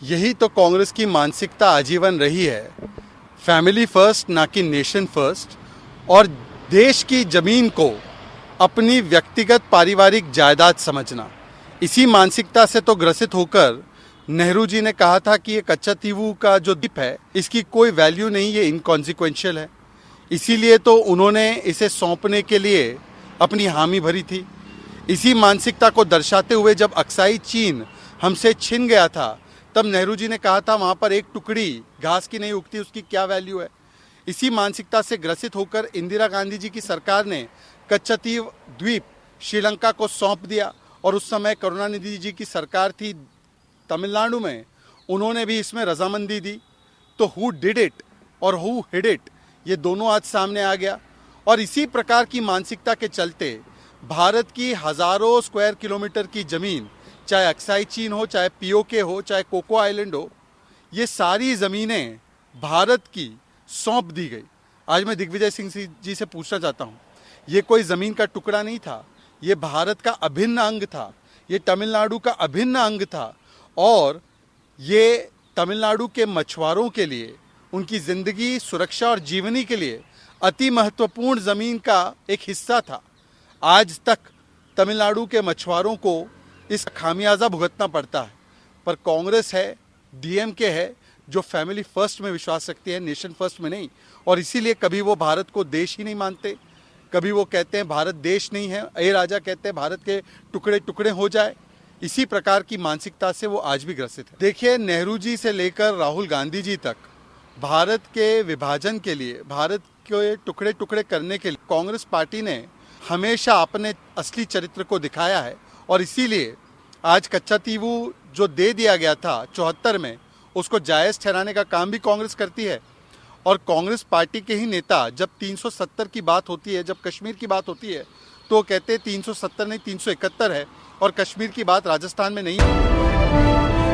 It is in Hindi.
यही तो कांग्रेस की मानसिकता आजीवन रही है, फैमिली फर्स्ट ना कि नेशन फर्स्ट, और देश की जमीन को अपनी व्यक्तिगत पारिवारिक जायदाद समझना। इसी मानसिकता से तो ग्रसित होकर नेहरू जी ने कहा था कि ये कच्चातीवू का जो द्वीप है इसकी कोई वैल्यू नहीं, ये इनकॉन्सिक्वेंशियल है। इसीलिए तो उन्होंने इसे सौंपने के लिए अपनी हामी भरी थी। इसी मानसिकता को दर्शाते हुए जब अक्साई चीन हमसे छिन गया था तब नेहरू जी ने कहा था वहाँ पर एक टुकड़ी घास की नहीं उगती, उसकी क्या वैल्यू है। इसी मानसिकता से ग्रसित होकर इंदिरा गांधी जी की सरकार ने कच्चातीव द्वीप श्रीलंका को सौंप दिया, और उस समय करुणानिधि जी की सरकार थी तमिलनाडु में, उन्होंने भी इसमें रजामंदी दी। तो हु डिड इट और हु हिड इट, ये दोनों आज सामने आ गया। और इसी प्रकार की मानसिकता के चलते भारत की हज़ारों स्क्वायर किलोमीटर की ज़मीन, चाहे अक्साई चीन हो, चाहे पीओके हो, चाहे कोको आइलैंड हो, ये सारी ज़मीनें भारत की सौंप दी गई। आज मैं दिग्विजय सिंह जी से पूछना चाहता हूँ, ये कोई ज़मीन का टुकड़ा नहीं था, ये भारत का अभिन्न अंग था, ये तमिलनाडु का अभिन्न अंग था, और ये तमिलनाडु के मछुआरों के लिए, उनकी ज़िंदगी, सुरक्षा और जीवनी के लिए अति महत्वपूर्ण ज़मीन का एक हिस्सा था। आज तक तमिलनाडु के मछुआरों को इस खामियाजा भुगतना पड़ता है, पर कांग्रेस है, डीएमके है, जो फैमिली फर्स्ट में विश्वास रखती है, नेशन फर्स्ट में नहीं। और इसीलिए कभी वो भारत को देश ही नहीं मानते, कभी वो कहते हैं भारत देश नहीं है, ए राजा कहते हैं भारत के टुकड़े टुकड़े हो जाए। इसी प्रकार की मानसिकता से वो आज भी ग्रसित है। देखिए, नेहरू जी से लेकर राहुल गांधी जी तक भारत के विभाजन के लिए, भारत के टुकड़े टुकड़े करने के लिए कांग्रेस पार्टी ने हमेशा अपने असली चरित्र को दिखाया है। और इसीलिए आज कच्चातीवू जो दे दिया गया था 74 में, उसको जायज़ ठहराने का काम भी कांग्रेस करती है। और कांग्रेस पार्टी के ही नेता जब 370 की बात होती है, जब कश्मीर की बात होती है, तो वो कहते हैं 370 नहीं 371 है, और कश्मीर की बात राजस्थान में नहीं है।